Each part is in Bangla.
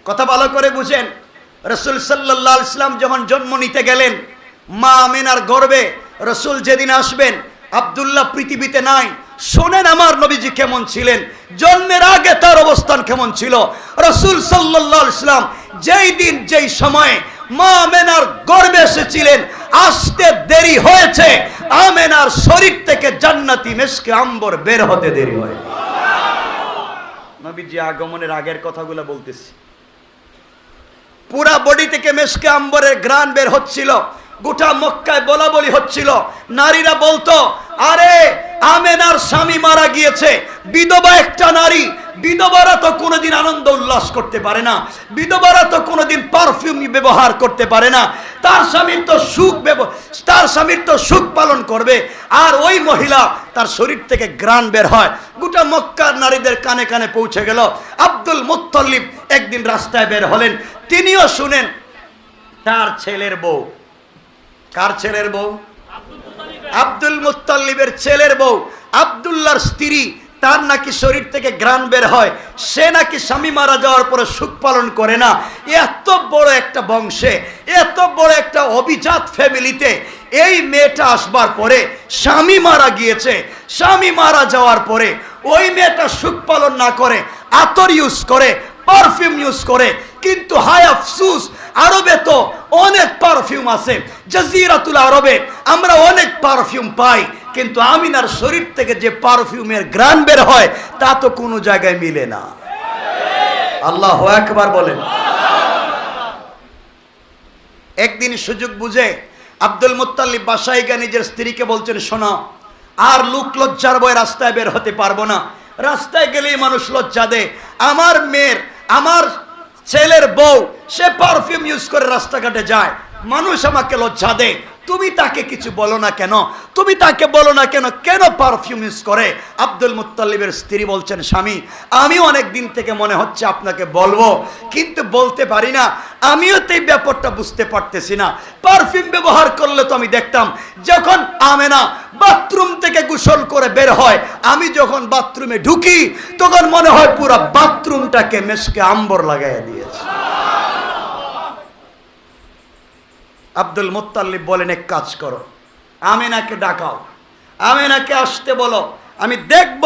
কথা ভালো করে বুঝেন। রাসূল সাল্লাল্লাহু আলাইহি ওয়াসাল্লাম যখন জন্ম নিতে গেলেন, মা আমিনার গর্ভে রাসূল যেদিন আসবেন, আব্দুল্লাহ পৃথিবীতে নাই। শোনেন আমার নবীজি কেমন ছিলেন, জন্মের আগে তার অবস্থান কেমন ছিল। রাসূল সাল্লাল্লাহু আলাইহি ওয়াসাল্লাম যেই দিন যেই সময়ে মা আমিনার গর্ভে এসেছিলেন, আসতে দেরি হয়েছে, আমিনার শরীর থেকে জান্নাতি মিশকে আম্বর বের হতে দেরি হয়। নবীজি আগমনের আগের কথাগুলো বলতেছি। পুরা বডি থেকে মিশকে আম্বরের ঘ্রাণ বের হচ্ছিল, গোটা মক্কায় বলা বলি হচ্ছিল। নারীরা বলতো, আরে আমেনার স্বামী মারা গিয়েছে, বিধবা একটা নারী, বিধবারা তো কোনোদিন আনন্দ উল্লাস করতে পারে না, বিধবারা তো কোনোদিন পারফিউম ব্যবহার করতে পারে না, তার স্বামীর তো সুখ পালন করবে, আর ওই মহিলা তার শরীর থেকে ঘ্রাণ বের হয়। গোটা মক্কার নারীদের কানে কানে পৌঁছে গেল। আব্দুল মুত্তালিব একদিন রাস্তায় বের হলেন, তিনিও শুনেন তার ছেলের বউ। কার ছেলের বউ? আব্দুল মুত্তালিবের ছেলের বউ, আব্দুল্লাহর স্ত্রী, তার নাকি শরীর থেকে ঘ্রাণ বের হয়, সে নাকি স্বামী মারা যাওয়ার পরে সুখ পালন করে না। এত বড় একটা বংশে, এত বড় একটা অভিজাত ফ্যামিলিতে এই মেয়েটা আসবার পরে স্বামী মারা গিয়েছে, স্বামী মারা যাওয়ার পরে ওই মেয়েটা সুখ পালন না করে আতর ইউজ করে, পারফিউম ইউজ করে। কিন্তু হায় আফসুস, আরবে তো অনেক পারফিউম আছে, জাজিরাতুল আরবে আমরা অনেক পারফিউম পাই, কিন্তু আমিনার শরীর থেকে যে পারফিউমের ঘ্রাণ বের হয় তা তো কোনো জায়গায় মিলে না। আল্লাহু আকবার বলেন। একদিন সুযোগ বুঝে আব্দুল মুত্তালিব বাসায় গিয়ে নিজের স্ত্রীকে বলছেন, শোনো, আর লোক লজ্জার ভয়ে রাস্তায় বের হতে পারবো না, রাস্তায় গেলেই মানুষ লজ্জা দেয়। আমার মেয়ের, আমার ছেলের বউ, সে পারফিউম ইউজ করে রাস্তাঘাটে যায়, মানুষ আমাকে লজ্জা দেয়, তুমি তাকে কিছু বলো না কেন, তুমি তাকে বলো না কেন, কেন পারফিউম ইউজ করে? আব্দুল মুত্তালিবের স্ত্রী বলছেন, স্বামী, আমি অনেক দিন থেকে মনে হচ্ছে আপনাকে বলবো, কিন্তু বলতে পারি না, আমিও তো এই ব্যাপারটা বুঝতে পারতেছি না। পারফিউম ব্যবহার করলে তো আমি দেখতাম যখন আমেনা বাথরুম থেকে গোসল করে বের হয়, আমি যখন বাথরুমে ঢুকি তখন মনে হয় পুরো বাথরুমটাকে মেশকে আম্বর লাগাইয়া দিয়েছে। আব্দুল মুত্তালিব বলেন, এক কাজ করো, আমেনাকে ডাকাও, আমেনাকে আসতে বলো, আমি দেখব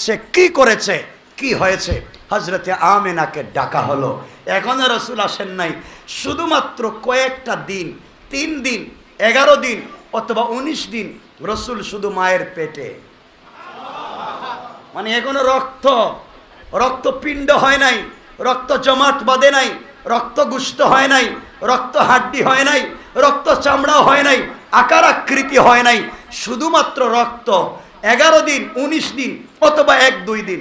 সে কি করেছে, কি হয়েছে। হযরতে আমেনাকে ডাকা হলো। এখনো রাসূল আসেন নাই, শুধুমাত্র কয়েকটা দিন, 3 দিন, 11 দিন অথবা 19 দিন রাসূল শুধু মায়ের পেটে, মানে এখনো রক্তপিণ্ড হয় নাই, রক্ত জমাট বাঁধে নাই, রক্ত গুষ্ট হয় নাই, রক্ত হাড্ডি হয় নাই, রক্ত চামড়া হয় নাই, আকার আকৃতি হয় নাই, শুধুমাত্র রক্ত। 11 দিন, 19 দিন অথবা 1-2 দিন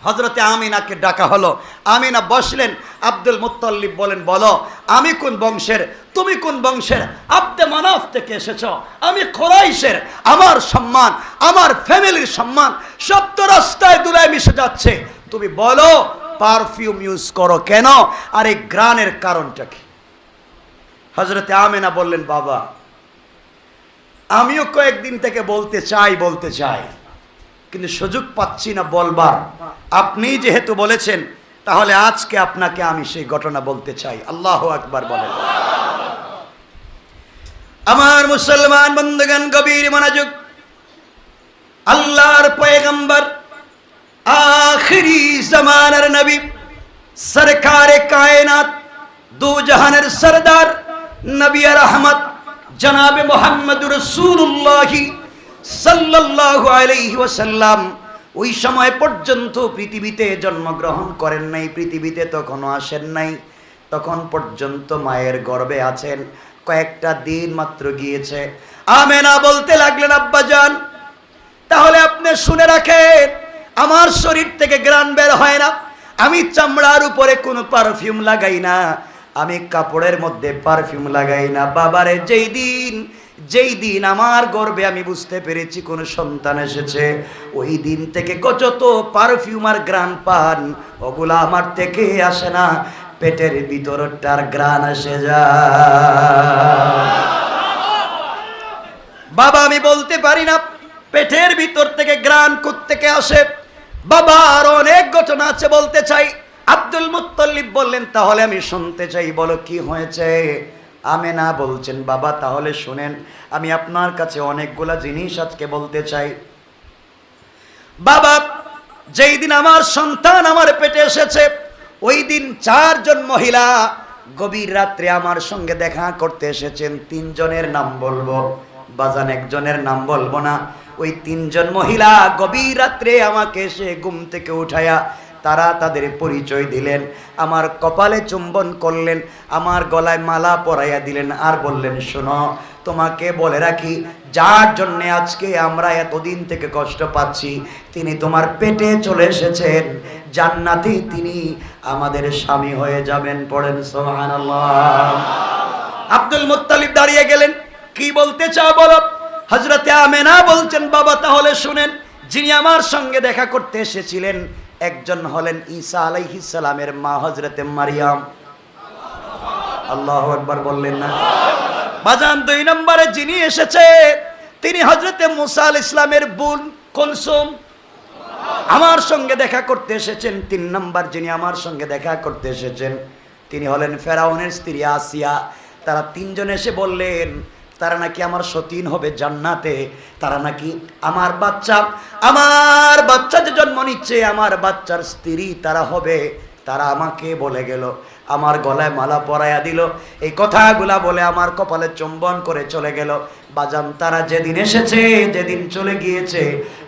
হযরতে আমিনাকে ডাকা হলো। আমিনা বসলেন। আব্দুল মুত্তালিব বলেন, বলো, আমি কোন বংশের, তুমি কোন বংশের? আব্দে মানাফ থেকে এসেছ, আমি কুরাইশের, আমার সম্মান, আমার ফ্যামিলির সম্মান সব তো রাস্তায় ধুলায় মিশে যাচ্ছে, তুমি বলো পারফিউম ইউজ করো কেন, আর এই ঘ্রাণের কারণটা কি? হযরতে আমিনা বললেন, বাবা, আমিও কয়েকদিন থেকে বলতে চাই, কিন্তু সুযোগ পাচ্ছি না বলবার। আপনি যেহেতু বলেছেন, তাহলে আজকে আপনাকে আমি সেই ঘটনা বলতে চাই। আল্লাহু আকবার বলেন। আমার মুসলমান বন্ধুগণ, গভীর মনোযোগ। আল্লাহর পয়গম্বর, আখিরি জামানার নবী, সরকারে কায়নাত, দু জাহানের সরদার, নবী রহমত জনাবে মুহাম্মদুর রাসূলুল্লাহ সাল্লাল্লাহু আলাইহি ওয়াসাল্লাম ওই সময় পর্যন্ত পৃথিবীতে জন্মগ্রহণ করেন নাই, পৃথিবীতে তখনও আসেন নাই, তখন পর্যন্ত মায়ের গর্ভে আছেন, কয়েকটা দিন মাত্র গিয়েছে। আমেনা বলতে লাগলেন, আব্বাজান, তাহলে আপনি শুনে রাখেন, আমার শরীর থেকে ঘ্রাণ বের হয় না, আমি চামড়ার উপরে কোনো পারফিউম লাগাই না, আমি কাপড়ের মধ্যে পারফিউম লাগাই না। বাবারে, যেই দিন আমার গর্ভে আমি বুঝতে পেরেছি কোন সন্তান এসেছে, ওই দিন থেকে যত পারফিউম আর ঘ্রাণ পান, ওগুলা আমার থেকে আসে না, পেটের ভিতরটার ঘ্রাণ এসে যায়। বাবা, আমি বলতে পারি না পেটের ভিতর থেকে ঘ্রাণ কোত্থেকে আসে। বাবা, আর অনেক ঘটনা আছে, বলতে চাই। আব্দুল মুত্তালিব মুত্তালিব বললেন, তাহলে আমি শুনতে চাই, বলো কি হয়েছে? আমেনা বলছেন, বাবা তাহলে শুনেন, আমি আপনার কাছে অনেকগুলা জিনিস আজকে বলতে চাই। বাবা, যেই দিন আমার সন্তান আমার পেটে এসেছে, ওই দিন 4 জন মহিলা গভীর রাত্রে আমার সঙ্গে দেখা করতে এসেছেন। 3 জনের নাম বলবো বাজান, একজনের নাম বলবো না। ওই 3 জন মহিলা গভীর রাত্রে আমাকে এসে ঘুম থেকে উঠায়া তারা তাদের পরিচয় দিলেন, আমার কপালে চুম্বন করলেন, আমার গলায় মালা পরাইয়া দিলেন, আর বললেন, শোনো, তোমাকে বলে রাখি, যার জন্যে আজকে আমরা এতদিন থেকে কষ্ট পাচ্ছি, তিনি তোমার পেটে চলে এসেছেন, জান্নাতে তিনি আমাদের স্বামী হয়ে যাবেন। পড়েন সুবহানাল্লাহ। আব্দুল মুত্তালিব দাঁড়িয়ে গেলেন, কি বলতে চাও বলো? হযরতে আমেনা বলছেন, বাবা তাহলে শুনেন, যিনি আমার সঙ্গে দেখা করতে এসেছিলেন একজন হলেন ঈসা আলাইহিস সালামের মা হযরতে মারিয়াম। আল্লাহু আকবার বললেন না? বাজান, 2 নম্বরে যিনি এসেছে তিনি হযরতে মুসা আলাইহিস সালামের বোন কুলসুম আমার সঙ্গে দেখা করতে এসেছেন। 3 নম্বর যিনি আমার সঙ্গে দেখা করতে এসেছেন তিনি হলেন ফেরাউনের স্ত্রী আসিয়া। তারা 3 জন এসে বললেন, তারা নাকি আমার সতীন হবে জান্নাতে, তারা নাকি আমার বাচ্চা যে জন্ম নিচ্ছে আমার বাচ্চার স্ত্রী তারা হবে। তারা আমাকে বলে গেল, আমার গলায় মালা পরাইয়া দিল, এই কথাগুলা বলে আমার কপালে চুম্বন করে চলে গেল। বাজান, তারা যেদিন এসেছে যেদিন চলে গিয়েছে,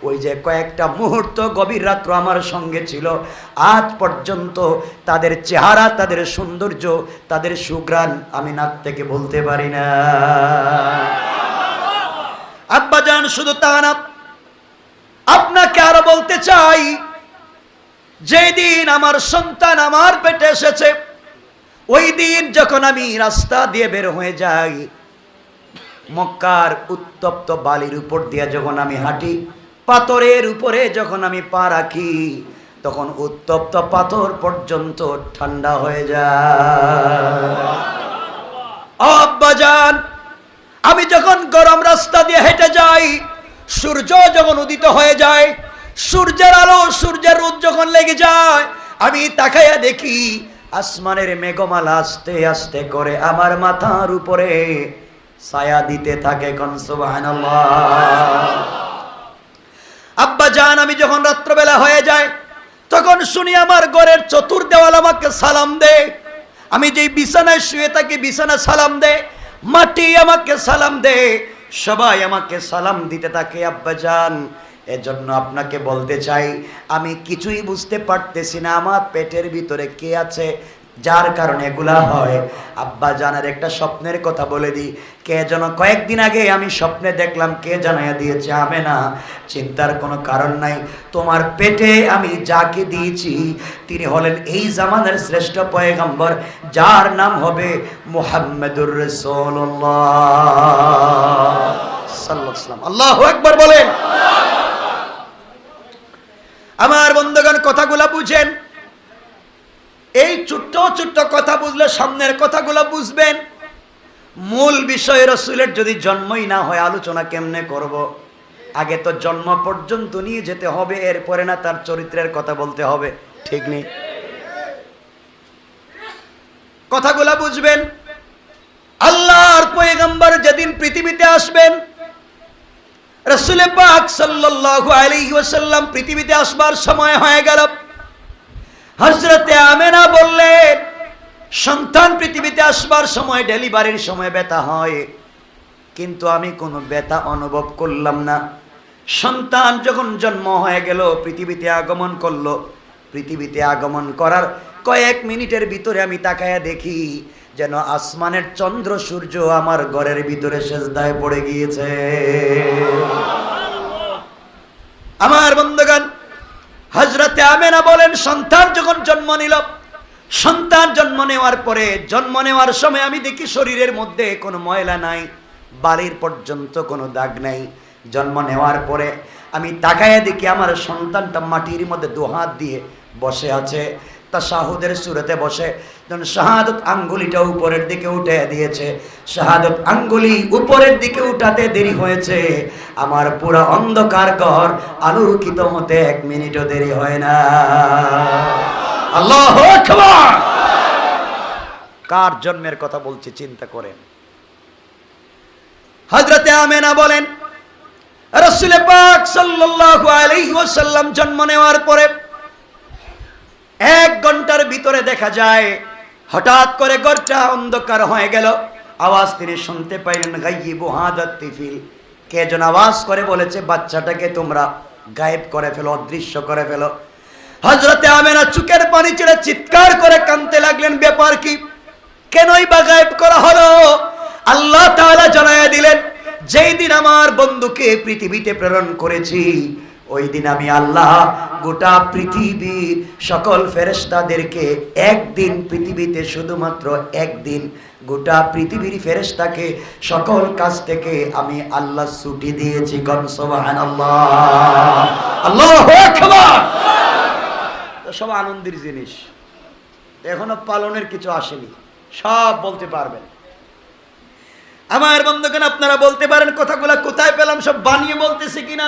ওই যে কয়েকটা মুহূর্ত গভীর রাত্র আমার সঙ্গে ছিল, আজ পর্যন্ত তাদের চেহারা, তাদের সৌন্দর্য, তাদের সুঘ্রাণ আমি নাক থেকে বলতে পারি না। আব্বাজান, শুধু তা না, আপনাকে আরো বলতে চাই, যেদিন আমার সন্তান আমার পেটে এসেছে, ওই দিন যখন আমি রাস্তা দিয়ে বের হয়ে যাই, মক্কার উত্তপ্ত বালির উপর দিয়ে যখন আমি হাঁটি, পাথরের উপরে যখন আমি পা রাখি, তখন উত্তপ্ত পাথর পর্যন্ত ঠান্ডা হয়ে যায়। আব্বাজান, আমি যখন গরম রাস্তা দিয়ে হেঁটে যাই, সূর্য যখন উদিত হয়ে যায়, সূর্যের আলো, সূর্যের রোদ যখন লেগে যায়, আমি তাকাইয়া দেখি আসমানের মেঘমালা আস্তে আস্তে করে আমার মাথার উপরে ছায়া দিতে থাকে। কোন সুবহানাল্লাহ। আব্বাজান, আমি যখন রাত্রবেলা হয়ে যায়, তখন শুনি আমার ঘরের চতুর্দেওয়াল আমাকে সালাম দেয়। আমি যেই বিছানায় শুয়ে থাকি বিছানা সালাম দেয়, মাটি আমাকে সালাম দেয়, সবাই আমাকে সালাম দিতে থাকে। আব্বাজান, এজন্য আপনাকে বলতে চাই, আমি কিছুই বুঝতে পারতেছি না আমার পেটের ভিতরে কে আছে, যার কারণে এগুলা হয়। আব্বাজানের একটা স্বপ্নের কথা বলে দিই। কে যেন কয়েকদিন আগে আমি স্বপ্নে দেখলাম, কে জানাইয়া দিয়েছে, আমেনা, চিন্তার কোনো কারণ নাই, তোমার পেটে আমি যাকে দিয়েছি তিনি হলেন এই জামানার শ্রেষ্ঠ পয়গম্বর, যার নাম হবে মুহাম্মদুর রাসূলুল্লাহ সাল্লাল্লাহু আলাইহি ওয়াসাল্লাম। আল্লাহু আকবার বলেন। আমার বন্ধুগণ, কথাগুলা বুঝেন, এই ছোট্ট ছোট্ট কথা বুঝলে সামনের কথাগুলো বুঝবেন। মূল বিষয় রাসূলের যদি জন্মই না হয়, আলোচনা কেমনে করব? আগে তো জন্ম পর্যন্ত নিয়ে যেতে হবে, এরপরে না তার চরিত্রের কথা বলতে হবে, ঠিক নেই? কথাগুলা বুঝবেন। আল্লাহর পয়গম্বর যেদিন পৃথিবীতে আসবেন, রাসূল পাক সাল্লাল্লাহু আলাইহি ওয়াসাল্লাম পৃথিবীতে আসবার সময় হয়ে গেল। হযরতে আমেনা বললেন, সন্তান পৃথিবীতে আসবার সময়, ডেলিভারির সময় ব্যথা হয়, কিন্তু আমি কোনো ব্যথা অনুভব করলাম না। সন্তান যখন জন্ম হয়ে গেল, পৃথিবীতে আগমন করলো, পৃথিবীতে আগমন করার কয়েক মিনিটের ভিতরে আমি তাকায়া দেখি যেন আসমানের চন্দ্র সূর্য আমার ঘরের ভিতরে সেজদায় পড়ে গিয়েছে। আমার বন্ধুগণ, হযরতে আমেনা বলেন, সন্তান যখন জন্ম নিল, সন্তান জন্ম নেওয়ার পরে, জন্ম নেওয়ার সময় আমি দেখি শরীরের মধ্যে কোনো ময়লা নাই, বালির পর্যন্ত কোনো দাগ নাই। জন্ম নেওয়ার পরে আমি তাকায়া দেখি আমার সন্তানটা মাটির মধ্যে 2 হাত দিয়ে বসে আছে, তাশাহুদের সূরতে বসে। যখন শাহাদত আঙ্গুলিটা উপরের দিকে উঠে দিয়েছে, শাহাদত আঙ্গুলি উপরের দিকে উঠাতে দেরি হয়েছে, আমার পুরো অন্ধকার ঘর আলোকিত হতে 1 মিনিটও দেরি হয় না। আল্লাহু আকবার। কার জন্মের কথা বলছি চিন্তা করেন। হযরতে আমেনা বলেন, রাসূল পাক সাল্লাল্লাহু আলাইহি ওয়াসাল্লাম জন্ম নেওয়ার পরে 1 ঘন্টার ভিতরে দেখা যায় হঠাৎ করে ঘরটা অন্ধকার হয়ে গেল। আওয়াজ তিনি শুনতে পাইলেন, গায়িবু হাদাত তিফিল, কে যেন আওয়াজ করে বলেছে বাচ্চাটাকে তোমরা গায়েব করে ফেলো, অদৃশ্য করে ফেলো। হযরতে আমেনা চোখের পানি ছেড়ে চিৎকার করে কাঁদতে লাগলেন, ব্যাপার কি, কেনই বা গায়েব করা হলো? আল্লাহ তাআলা জানায়া দিলেন, যেই দিন আমার বন্ধুকে পৃথিবীতে প্রেরণ করেছি ওই দিন আমি আল্লাহ গোটা পৃথিবীর সকল ফেরেশতাদেরকে একদিন পৃথিবীতে, শুধুমাত্র একদিন গোটা পৃথিবীর ফেরেশতাকে সকল কাজ থেকে আমি আল্লাহ ছুটি দিয়েছি। কোন সুবহানাল্লাহ, আল্লাহু আকবার। সব আনন্দের জিনিস, এখনো পালনের কিছু আসেনি, সব বলতে পারবেন। আমার বন্ধুগণ, আপনারা বলতে পারেন কথাগুলো কোথায় পেলাম, সব বানিয়ে বলতেছে কিনা?